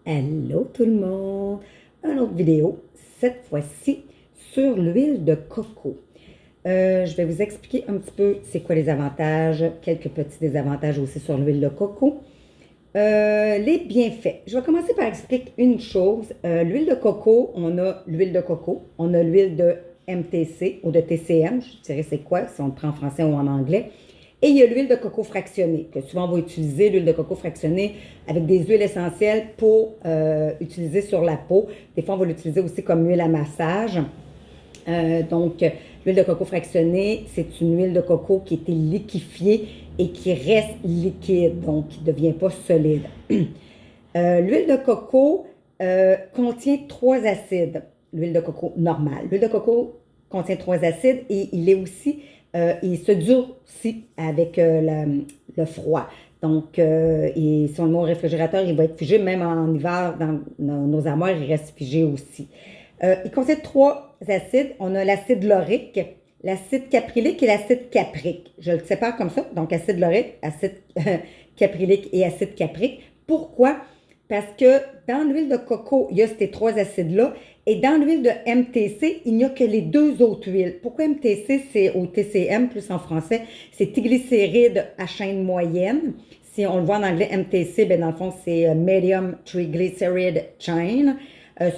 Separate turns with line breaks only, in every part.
Allô tout le monde! Une autre vidéo, cette fois-ci sur l'huile de coco. Je vais vous expliquer un petit peu c'est quoi les avantages, quelques petits désavantages aussi sur l'huile de coco. Les bienfaits. Je vais commencer par expliquer une chose. L'huile de coco, on a l'huile de coco, on a l'huile de MTC ou de TCM, je dirais c'est quoi, si on le prend en français ou en anglais. Et il y a l'huile de coco fractionnée, que souvent on va utiliser l'huile de coco fractionnée avec des huiles essentielles pour utiliser sur la peau. Des fois, on va l'utiliser aussi comme huile à massage. Donc, l'huile de coco fractionnée, c'est une huile de coco qui a été liquéfiée et qui reste liquide, donc qui ne devient pas solide. L'huile de coco contient 3 acides. L'huile de coco normale. L'huile de coco contient 3 acides et il est aussi, il se durcit avec le froid. Donc, et si on le met au réfrigérateur, il va être figé, même en hiver, dans nos armoires, il reste figé aussi. Il contient 3 acides. On a l'acide laurique, l'acide caprylique et l'acide caprique. Je le sépare comme ça. Donc, acide laurique, acide caprylique et acide caprique. Pourquoi? Parce que dans l'huile de coco, il y a ces 3 acides-là. Et dans l'huile de MTC, il n'y a que les 2 autres huiles. Pourquoi MTC, c'est au TCM, plus en français, c'est triglycérides à chaîne moyenne. Si on le voit en anglais, MTC, bien dans le fond, c'est Medium Triglyceride Chain.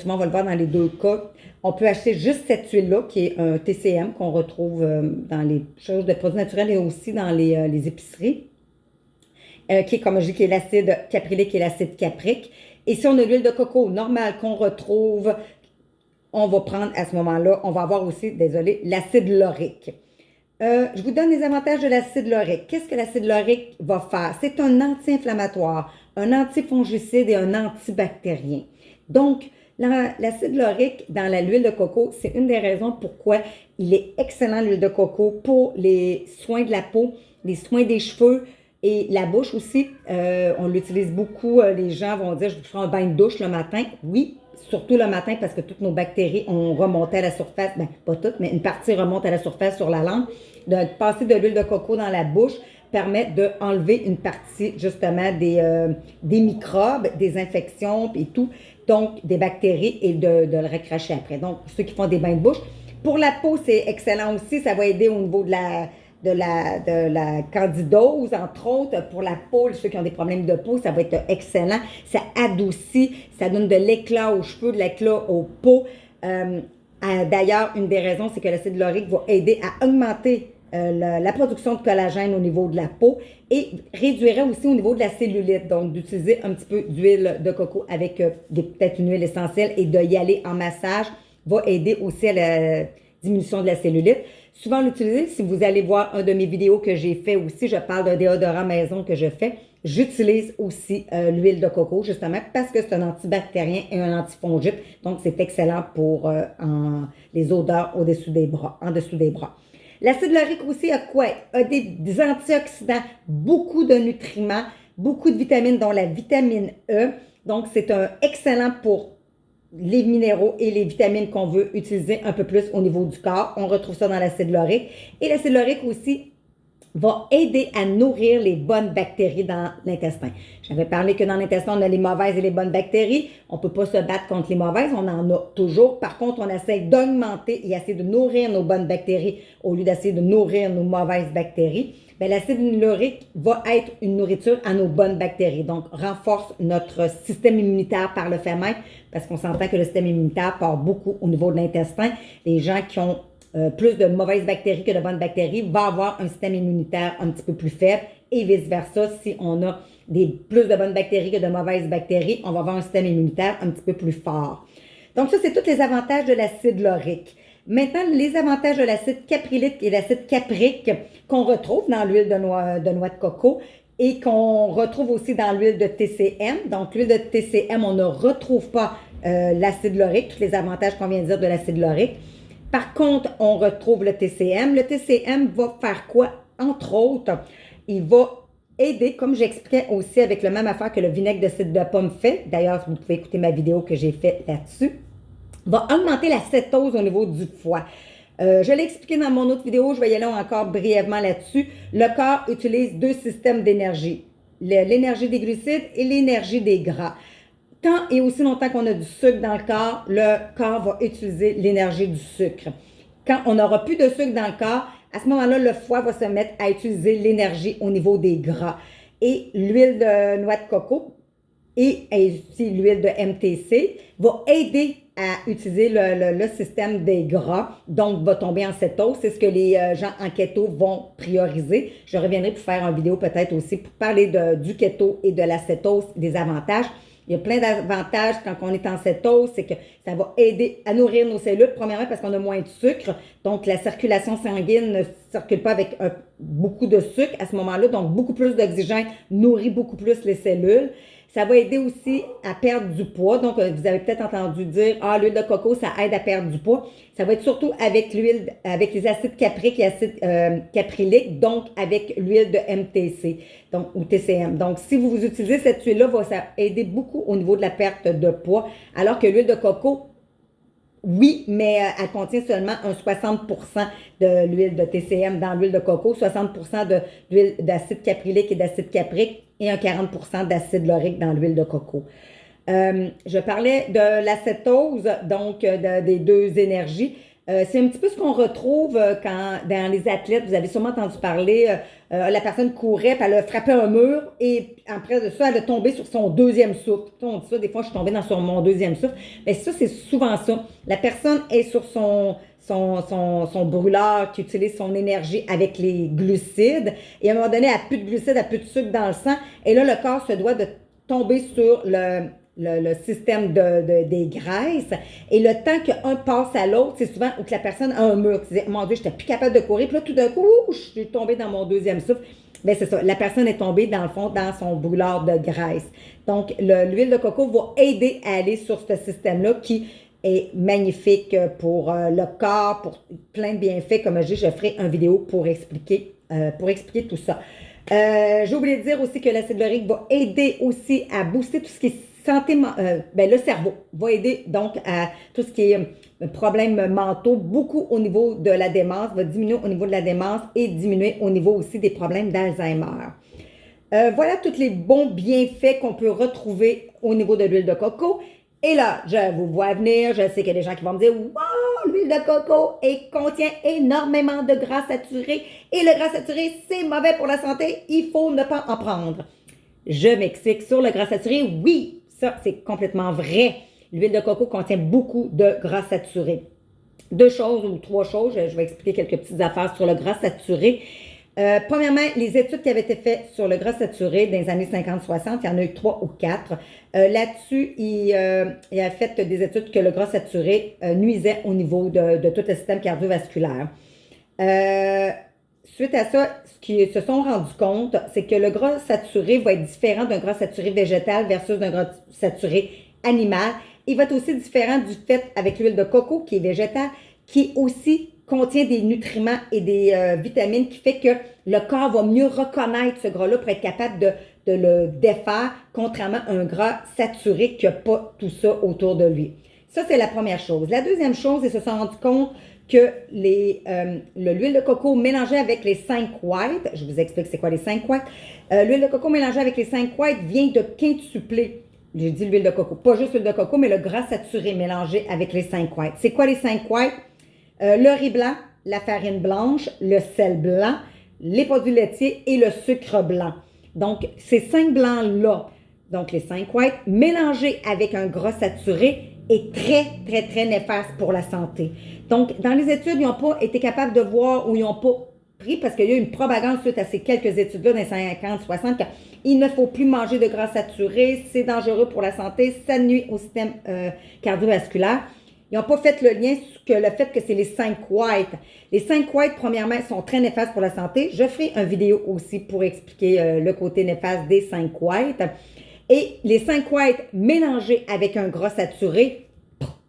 Souvent, on va le voir dans les 2 cas. On peut acheter juste cette huile-là, qui est un TCM, qu'on retrouve dans les choses de produits naturels et aussi dans les épiceries. Qui est, comme je dis, qui est l'acide caprylique et l'acide caprique. Et si on a l'huile de coco normale qu'on retrouve, on va prendre à ce moment-là, on va avoir aussi, désolé, l'acide laurique. Je vous donne les avantages de l'acide laurique. Qu'est-ce que l'acide laurique va faire? C'est un anti-inflammatoire, un antifongicide et un antibactérien. Donc, l'acide laurique dans l'huile de coco, c'est une des raisons pourquoi il est excellent, l'huile de coco, pour les soins de la peau, les soins des cheveux et la bouche aussi. On l'utilise beaucoup. Les gens vont dire, je ferai un bain de douche le matin. Oui, surtout le matin parce que toutes nos bactéries ont remonté à la surface. Bien, pas toutes, mais une partie remonte à la surface sur la langue. De passer de l'huile de coco dans la bouche permet d'enlever une partie justement des microbes, des infections et tout, donc des bactéries et de le recracher après. Donc, ceux qui font des bains de bouche. Pour la peau, c'est excellent aussi. Ça va aider au niveau de la candidose, entre autres, pour la peau, ceux qui ont des problèmes de peau, ça va être excellent. Ça adoucit, ça donne de l'éclat aux cheveux, de l'éclat aux peaux. D'ailleurs, une des raisons, c'est que l'acide laurique va aider à augmenter la production de collagène au niveau de la peau et réduirait aussi au niveau de la cellulite. Donc, d'utiliser un petit peu d'huile de coco avec peut-être une huile essentielle et d'y aller en massage va aider aussi à la diminution de la cellulite. Souvent l'utiliser, si vous allez voir un de mes vidéos que j'ai fait aussi, je parle d'un déodorant maison que je fais, j'utilise aussi l'huile de coco justement parce que c'est un antibactérien et un antifongite. Donc, c'est excellent pour les odeurs au-dessous des bras, en dessous des bras. L'acide laurique aussi a quoi? A des antioxydants, beaucoup de nutriments, beaucoup de vitamines, dont la vitamine E. Donc, c'est un excellent pour les minéraux et les vitamines qu'on veut utiliser un peu plus au niveau du corps. On retrouve ça dans l'acide laurique. Et l'acide laurique aussi va aider à nourrir les bonnes bactéries dans l'intestin. J'avais parlé que dans l'intestin, on a les mauvaises et les bonnes bactéries. On ne peut pas se battre contre les mauvaises, on en a toujours. Par contre, on essaie d'augmenter et essayer de nourrir nos bonnes bactéries au lieu d'essayer de nourrir nos mauvaises bactéries. Bien, l'acide laurique va être une nourriture à nos bonnes bactéries. Donc, renforce notre système immunitaire par le fait même, parce qu'on s'entend que le système immunitaire part beaucoup au niveau de l'intestin. Les gens qui ont plus de mauvaises bactéries que de bonnes bactéries vont avoir un système immunitaire un petit peu plus faible et vice-versa. Si on a plus de bonnes bactéries que de mauvaises bactéries, on va avoir un système immunitaire un petit peu plus fort. Donc ça, c'est tous les avantages de l'acide laurique. Maintenant, les avantages de l'acide caprylique et l'acide caprique qu'on retrouve dans l'huile de noix de coco et qu'on retrouve aussi dans l'huile de TCM. Donc, l'huile de TCM, on ne retrouve pas l'acide laurique, tous les avantages qu'on vient de dire de l'acide laurique. Par contre, on retrouve le TCM. Le TCM va faire quoi? Entre autres, il va aider, comme j'expliquais aussi avec la même affaire que le vinaigre de cidre de pomme fait. D'ailleurs, vous pouvez écouter ma vidéo que j'ai faite là-dessus. Va augmenter la cétose au niveau du foie. Je l'ai expliqué dans mon autre vidéo, je vais y aller encore brièvement là-dessus. Le corps utilise 2 systèmes d'énergie, l'énergie des glucides et l'énergie des gras. tant et aussi longtemps qu'on a du sucre dans le corps va utiliser l'énergie du sucre. Quand on n'aura plus de sucre dans le corps, à ce moment-là, le foie va se mettre à utiliser l'énergie au niveau des gras. Et l'huile de noix de coco et aussi l'huile de MTC va aider à utiliser le système des gras, donc va tomber en cétose. C'est ce que les gens en keto vont prioriser. Je reviendrai pour faire une vidéo peut-être aussi pour parler du keto et de la cétose, des avantages. Il y a plein d'avantages quand on est en cétose, c'est que ça va aider à nourrir nos cellules, premièrement parce qu'on a moins de sucre, donc la circulation sanguine ne circule pas avec beaucoup de sucre à ce moment-là, donc beaucoup plus d'oxygène nourrit beaucoup plus les cellules. Ça va aider aussi à perdre du poids. Donc, vous avez peut-être entendu dire, ah, l'huile de coco, ça aide à perdre du poids. Ça va être surtout avec l'huile, avec les acides capriques et acides capryliques, donc avec l'huile de MTC, donc, ou TCM. Donc, si vous utilisez cette huile-là, ça va aider beaucoup au niveau de la perte de poids, alors que l'huile de coco, oui, mais elle contient seulement un 60% de l'huile de TCM dans l'huile de coco, 60% de l'huile d'acide caprylique et d'acide caprique et un 40% d'acide laurique dans l'huile de coco. Je parlais de l'acétose, donc des deux énergies. C'est un petit peu ce qu'on retrouve quand dans les athlètes, vous avez sûrement entendu parler, la personne courait, puis elle a frappé un mur, et après de ça, elle a tombé sur son deuxième souffle. On dit ça, des fois, je suis tombée sur mon deuxième souffle. Mais ça, c'est souvent ça. La personne est sur son brûleur qui utilise son énergie avec les glucides, et à un moment donné, elle n'a plus de glucides, elle n'a plus de sucre dans le sang, et là, le corps se doit de tomber sur le système des graisses. Et le temps qu'un passe à l'autre, c'est souvent où que la personne a un mur. Tu dis, mon Dieu, je n'étais plus capable de courir. Puis là, tout d'un coup, je suis tombée dans mon deuxième souffle. Bien, c'est ça. La personne est tombée, dans le fond, dans son brûleur de graisse. Donc, l'huile de coco va aider à aller sur ce système-là qui est magnifique pour le corps, pour plein de bienfaits. Comme je dis, je ferai une vidéo pour expliquer tout ça. J'ai oublié de dire aussi que l'acide laurique va aider aussi à booster tout ce qui est santé, le cerveau va aider donc à tout ce qui est problèmes mentaux, beaucoup au niveau de la démence, va diminuer au niveau de la démence et diminuer au niveau aussi des problèmes d'Alzheimer. Voilà tous les bons bienfaits qu'on peut retrouver au niveau de l'huile de coco. Et là, je vous vois venir, je sais qu'il y a des gens qui vont me dire « Wow, l'huile de coco contient énormément de gras saturé et le gras saturé, c'est mauvais pour la santé, il faut ne pas en prendre. » Je m'explique sur le gras saturé, oui, ça c'est complètement vrai. L'huile de coco contient beaucoup de gras saturé. Deux choses ou trois choses, je vais expliquer quelques petites affaires sur le gras saturé. Premièrement, les études qui avaient été faites sur le gras saturé dans les années 50-60, il y en a eu 3 ou 4. Là-dessus, il a fait des études que le gras saturé nuisait au niveau de tout le système cardiovasculaire. Suite à ça, ce qu'ils se sont rendus compte, c'est que le gras saturé va être différent d'un gras saturé végétal versus d'un gras saturé animal. Il va être aussi différent du fait avec l'huile de coco qui est végétale, qui aussi contient des nutriments et des vitamines qui fait que le corps va mieux reconnaître ce gras-là pour être capable de le défaire, contrairement à un gras saturé qui n'a pas tout ça autour de lui. Ça, c'est la première chose. La deuxième chose, ils se sont rendus compte que l'huile de coco mélangée avec les 5 whites, je vous explique c'est quoi les 5 whites, l'huile de coco mélangée avec les 5 whites vient de quintupler, j'ai dit l'huile de coco, pas juste l'huile de coco, mais le gras saturé mélangé avec les 5 whites. C'est quoi les 5 whites? Le riz blanc, la farine blanche, le sel blanc, les produits laitiers et le sucre blanc. Donc, ces 5 blancs-là, donc les 5 whites, mélangés avec un gras saturé, est très, très, très néfaste pour la santé. Donc, dans les études, ils n'ont pas été capables de voir ou ils n'ont pas pris, parce qu'il y a eu une propagande suite à ces quelques études-là dans les 50-60, qu'il ne faut plus manger de gras saturé, c'est dangereux pour la santé, ça nuit au système cardiovasculaire. Ils n'ont pas fait le lien sur le fait que c'est les 5 whites. Les 5 whites, premièrement, sont très néfastes pour la santé. Je ferai une vidéo aussi pour expliquer le côté néfaste des 5 whites. Et les 5 whites mélangés avec un gras saturé,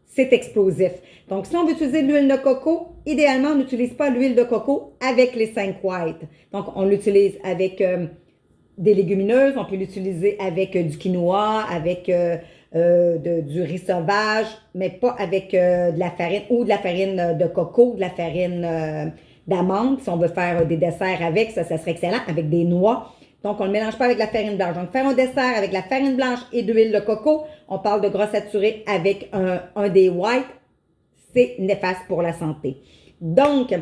c'est explosif. Donc, si on veut utiliser de l'huile de coco, idéalement, on n'utilise pas l'huile de coco avec les 5 whites. Donc, on l'utilise avec des légumineuses, on peut l'utiliser avec du quinoa, avec du riz sauvage, mais pas avec de la farine ou de la farine de coco, de la farine d'amande. Si on veut faire des desserts avec, ça serait excellent, avec des noix. Donc, on ne le mélange pas avec la farine blanche. Donc, faire un dessert avec la farine blanche et de l'huile de coco, on parle de gras saturé avec un day white, c'est néfaste pour la santé. Donc,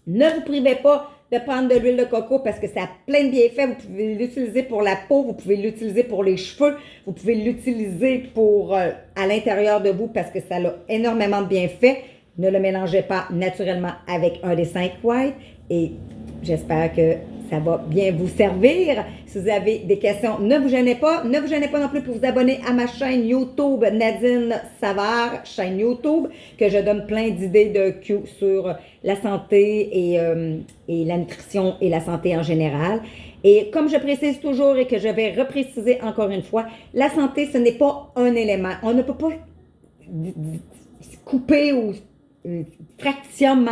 ne vous privez pas de prendre de l'huile de coco parce que ça a plein de bienfaits. Vous pouvez l'utiliser pour la peau, vous pouvez l'utiliser pour les cheveux, vous pouvez l'utiliser pour à l'intérieur de vous parce que ça a énormément de bienfaits. Ne le mélangez pas naturellement avec un des 5 whites et j'espère que ça va bien vous servir. Si vous avez des questions, ne vous gênez pas. Ne vous gênez pas non plus pour vous abonner à ma chaîne YouTube Nadine Savard, chaîne YouTube, que je donne plein d'idées de Q sur la santé et la nutrition et la santé en général. Et comme je précise toujours et que je vais repréciser encore une fois, la santé, ce n'est pas un élément. On ne peut pas couper ou fractionner,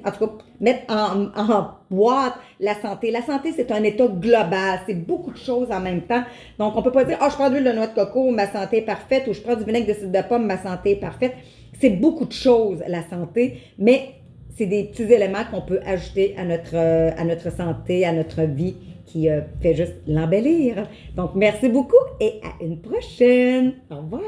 en tout cas, mettre en boîte la santé. La santé, c'est un état global, c'est beaucoup de choses en même temps. Donc, on ne peut pas dire, je prends de l'huile de noix de coco, ma santé est parfaite, ou je prends du vinaigre de cidre de pomme, ma santé est parfaite. C'est beaucoup de choses, la santé, mais c'est des petits éléments qu'on peut ajouter à notre santé, à notre vie, qui fait juste l'embellir. Donc, merci beaucoup et à une prochaine. Au revoir.